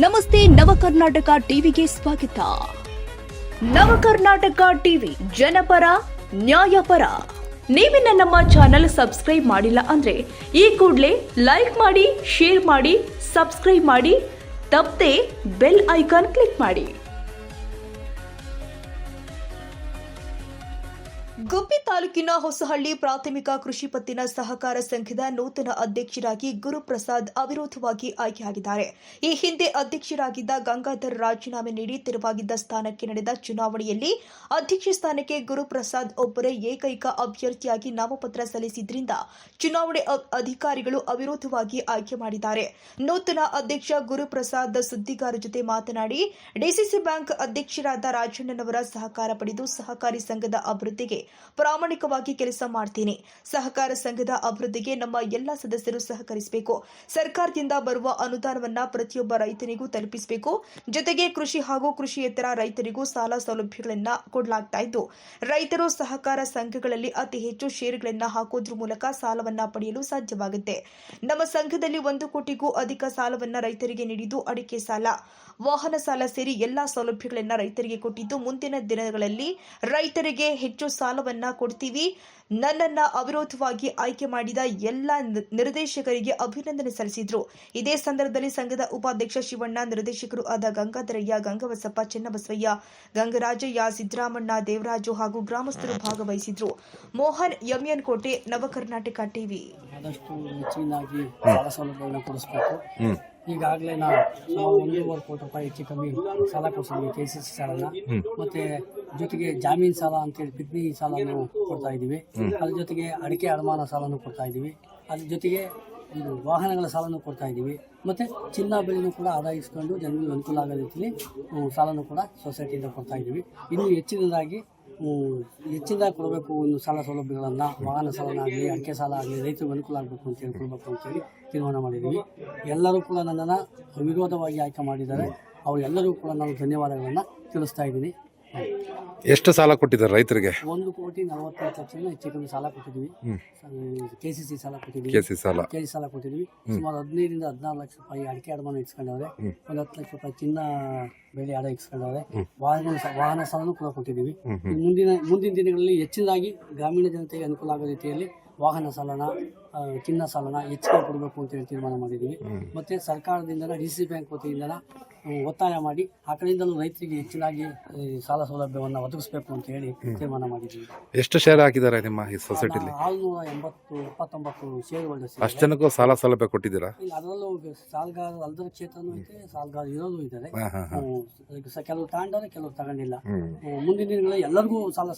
ನಮಸ್ತೆ ನವಕರ್ನಾಟಕ ಟಿವಿಗೆ ಸ್ವಾಗತ. ನವಕರ್ನಾಟಕ ಟಿವಿ ಜನಪರ ನ್ಯಾಯಪರ. ನೀವಿನ್ನ ನಮ್ಮ ಚಾನೆಲ್ ಸಬ್ಸ್ಕ್ರೈಬ್ ಮಾಡಿಲ್ಲ ಅಂದ್ರೆ ಈ ಕೂಡಲೇ ಲೈಕ್ ಮಾಡಿ, ಶೇರ್ ಮಾಡಿ, ಸಬ್ಸ್ಕ್ರೈಬ್ ಮಾಡಿ, ತಪ್ಪದೆ ಬೆಲ್ ಐಕಾನ್ ಕ್ಲಿಕ್ ಮಾಡಿ. ಗುಬ್ಬಿ ತಾಲೂಕಿನ ಹೊಸಹಳ್ಳಿ ಪ್ರಾಥಮಿಕ ಕೃಷಿ ಪತ್ತಿನ ಸಹಕಾರ ಸಂಘದ ನೂತನ ಅಧ್ಯಕ್ಷರಾಗಿ ಗುರುಪ್ರಸಾದ್ ಅವಿರೋಧವಾಗಿ ಆಯ್ಕೆಯಾಗಿದ್ದಾರೆ. ಈ ಹಿಂದೆ ಅಧ್ಯಕ್ಷರಾಗಿದ್ದ ಗಂಗಾಧರ್ ರಾಜೀನಾಮೆ ನೀಡಿ ತೆರವಾಗಿದ್ದ ಸ್ಥಾನಕ್ಕೆ ನಡೆದ ಚುನಾವಣೆಯಲ್ಲಿ ಅಧ್ಯಕ್ಷ ಸ್ಥಾನಕ್ಕೆ ಗುರುಪ್ರಸಾದ್ ಒಬ್ಬರೇ ಏಕೈಕ ಅಭ್ಯರ್ಥಿಯಾಗಿ ನಾಮಪತ್ರ ಸಲ್ಲಿಸಿದ್ರಿಂದ ಚುನಾವಣೆ ಅಧಿಕಾರಿಗಳು ಅವಿರೋಧವಾಗಿ ಆಯ್ಕೆ ಮಾಡಿದ್ದಾರೆ. ನೂತನ ಅಧ್ಯಕ್ಷ ಗುರುಪ್ರಸಾದ್ ಸುದ್ದಿಗಾರರ ಜೊತೆ ಮಾತನಾಡಿ, ಡಿಸಿಸಿ ಬ್ಯಾಂಕ್ ಅಧ್ಯಕ್ಷರಾದ ರಾಜಣ್ಣನವರ ಸಹಕಾರ ಪಡೆದು ಸಹಕಾರಿ ಸಂಘದ ಅಭಿವೃದ್ಧಿಗೆ ಪ್ರಾಮಾಣಿಕವಾಗಿ ಕೆಲಸ ಮಾಡ್ತೀನಿ. ಸಹಕಾರ ಸಂಘದ ಅಭಿವೃದ್ಧಿಗೆ ನಮ್ಮ ಎಲ್ಲ ಸದಸ್ಯರು ಸಹಕರಿಸಬೇಕು. ಸರ್ಕಾರದಿಂದ ಬರುವ ಅನುದಾನವನ್ನ ಪ್ರತಿಯೊಬ್ಬ ರೈತನಿಗೂ ತಲುಪಿಸಬೇಕು. ಜೊತೆಗೆ ಕೃಷಿ ಹಾಗೂ ಕೃಷಿಯೇತರ ರೈತರಿಗೂ ಸಾಲ ಸೌಲಭ್ಯಗಳನ್ನು ಕೊಡಲಾಗ್ತಾ ಇದ್ದು, ರೈತರು ಸಹಕಾರ ಸಂಘಗಳಲ್ಲಿ ಅತಿ ಹೆಚ್ಚು ಷೇರುಗಳನ್ನು ಹಾಕೋದ್ರ ಮೂಲಕ ಸಾಲವನ್ನ ಪಡೆಯಲು ಸಾಧ್ಯವಾಗುತ್ತೆ. ನಮ್ಮ ಸಂಘದಲ್ಲಿ 1 ಕೋಟಿಗೂ ಅಧಿಕ ಸಾಲವನ್ನ ರೈತರಿಗೆ ನೀಡಿದ್ದು, ಅಡಿಕೆ ಸಾಲ, ವಾಹನ ಸಾಲ ಸೇರಿ ಎಲ್ಲಾ ಸೌಲಭ್ಯಗಳನ್ನು ರೈತರಿಗೆ ಕೊಟ್ಟಿದ್ದು, ಮುಂದಿನ ದಿನಗಳಲ್ಲಿ ರೈತರಿಗೆ ಹೆಚ್ಚು ಸಾಲವನ್ನ ಕೊಡ್ತೀವಿ. ನನ್ನನ್ನ ಅವಿರೋಧವಾಗಿ ಆಯ್ಕೆ ಮಾಡಿದ ಎಲ್ಲ ನಿರ್ದೇಶಕರಿಗೆ ಅಭಿನಂದನೆ ಸಲ್ಲಿಸಿದ್ರು. ಇದೇ ಸಂದರ್ಭದಲ್ಲಿ ಸಂಘದ ಉಪಾಧ್ಯಕ್ಷ ಶಿವಣ್ಣ, ನಿರ್ದೇಶಕರು ಆದ ಗಂಗಾಧರಯ್ಯ, ಗಂಗವಸಪ್ಪ, ಚೆನ್ನಬಸವಯ್ಯ, ಗಂಗರಾಜಯ್ಯ, ಸಿದ್ದರಾಮಣ್ಣ, ದೇವರಾಜು ಹಾಗೂ ಗ್ರಾಮಸ್ಥರು ಭಾಗವಹಿಸಿದ್ರು. ಮೋಹನ್, ಎಂಎನ್ ಕೋಟೆ, ನವಕರ್ನಾಟಕ ಟಿವಿ. ಆದಷ್ಟು ಹೆಚ್ಚಿನಾಗಿ ಸಾಲ ಸೌಲಭ್ಯಗಳನ್ನು ಕೊಡಿಸಬೇಕು. ಈಗಾಗಲೇ ನಾವು 1.5 ಕೋಟಿ ರೂಪಾಯಿ ಹೆಚ್ಚು ಕಮ್ಮಿ ಸಾಲ ಕೊಡ್ಸಿದ್ವಿ, KCC ಸಾಲನ. ಮತ್ತೆ ಜೊತೆಗೆ ಜಾಮೀನು ಸಾಲ ಅಂತೇಳಿ ಪಿಗ್ನಿ ಸಾಲನ್ನು ಕೊಡ್ತಾ ಇದ್ದೀವಿ. ಅದ್ರ ಜೊತೆಗೆ ಅಡಿಕೆ ಅಡಮಾನ ಸಾಲನ್ನು ಕೊಡ್ತಾ ಇದ್ದೀವಿ. ಅದ್ರ ಜೊತೆಗೆ ಇದು ವಾಹನಗಳ ಸಾಲನ್ನು ಕೊಡ್ತಾ ಇದ್ದೀವಿ. ಮತ್ತು ಚಿನ್ನ ಬೆಳೆನೂ ಕೂಡ ಆದಾಯಿಸ್ಕೊಂಡು ಜನರಿಗೆ ಅನುಕೂಲ ಆಗೋ ರೀತಿಯಲ್ಲಿ ಸಾಲನ್ನು ಕೂಡ ಸೊಸೈಟಿಯಿಂದ ಕೊಡ್ತಾ ಇದ್ದೀವಿ. ಇನ್ನು ಹೆಚ್ಚಿನದಾಗಿ ಕೊಡಬೇಕು ಒಂದು ಸಾಲ ಸೌಲಭ್ಯಗಳನ್ನು, ವಾಹನ ಸಾಲನ ಆಗಲಿ, ಅಡಿಕೆ ಸಾಲ ಆಗಲಿ, ರೈತರಿಗೆ ಅನುಕೂಲ ಆಗಬೇಕು ಅಂತ ಹೇಳಿ ಕೊಡಬೇಕು ಅಂತೇಳಿ ತೀರ್ಮಾನ ಮಾಡಿದ್ದೀವಿ. ಎಲ್ಲರೂ ಕೂಡ ನನ್ನನ್ನು ವಿರೋಧವಾಗಿ ಆಯ್ಕೆ ಮಾಡಿದ್ದಾರೆ. ಅವರೆಲ್ಲರಿಗೂ ಕೂಡ ನಾನು ಧನ್ಯವಾದಗಳನ್ನು ತಿಳಿಸ್ತಾ ಇದ್ದೀನಿ. ಎಷ್ಟು ಸಾಲ ಕೊಟ್ಟಿದ್ದಾರೆ ರೈತರಿಗೆ? 1,40,00,000 ಹೆಚ್ಚು ಕಮ್ಮಿ ಸಾಲ ಕೊಟ್ಟಿದ್ದೀವಿ. KCC ಸಾಲ ಕೊಟ್ಟಿದ್ದೀವಿ. KCC ಸಾಲ ಕೊಟ್ಟಿದ್ದೀವಿ. ಸುಮಾರು 15 ರಿಂದ 14 ಲಕ್ಷ ರೂಪಾಯಿ ಅಡಿಕೆ ಅಡಮಾನ ಇಟ್ಕೊಂಡವ್ರೆ. 1 10 ಲಕ್ಷ ರೂಪಾಯಿ ಚಿನ್ನ ಬೆಲೆ ಅಡ ಇಟ್ಕೊಂಡವ್ರೆ. ವಾಹನ ಸಾಲನೂ ಕೂಡ ಕೊಟ್ಟಿದ್ದೀವಿ. ಮುಂದಿನ ದಿನಗಳಲ್ಲಿ ಹೆಚ್ಚಿನದಾಗಿ ಗ್ರಾಮೀಣ ಜನತೆಗೆ ಅನುಕೂಲ ಆಗೋ ರೀತಿಯಲ್ಲಿ ವಾಹನ ಸಾಲನ, ಚಿನ್ನ ಸಾಲನ ಹೆಚ್ಚಿಗೆ ಕೊಡಬೇಕು ಅಂತ ಹೇಳಿ ತೀರ್ಮಾನ ಮಾಡಿದ್ದೀವಿ. ಮತ್ತೆ ಸರ್ಕಾರದಿಂದ DCC ಬ್ಯಾಂಕ್ ವತಿಯಿಂದ ಒತ್ತಾಯ ಮಾಡಿ ಆ ಕಡೆಯಿಂದಲೂ ರೈತರಿಗೆ ಹೆಚ್ಚಿನಾಗಿ ಸಾಲ ಸೌಲಭ್ಯವನ್ನು ಒದಗಿಸಬೇಕು ಅಂತ ಹೇಳಿ ತೀರ್ಮಾನ ಮಾಡಿದ್ದೀವಿ. ಎಷ್ಟು ಶೇರ್ ಹಾಕಿದ್ದಾರೆ ನಿಮ್ಮ ಈ ಸೊಸೈಟಿಲಿ? 679 ಶೇರ್ ಹೋಲ್ಡರ್ಸ್. ಅಷ್ಟು ಜನಕ್ಕೂ ಸಾಲ ಸೌಲಭ್ಯ ಕೊಟ್ಟಿದ್ದೀರಾ? ಅದರಲ್ಲೂ ಸಾಲಗಾರ ಅಲ್ದರ ಕ್ಷೇತ್ರನೂ ಇದೆ, ಸಾಲಗಾರ ಇರೋದು ಇದ್ದಾರೆ. ಕೆಲವರು ತಗೊಂಡವ್ರೆ, ಕೆಲವರು ತಗೊಂಡಿಲ್ಲ. ಮುಂದಿನ ದಿನಗಳಲ್ಲಿ ಎಲ್ಲರಿಗೂ ಸಾಲ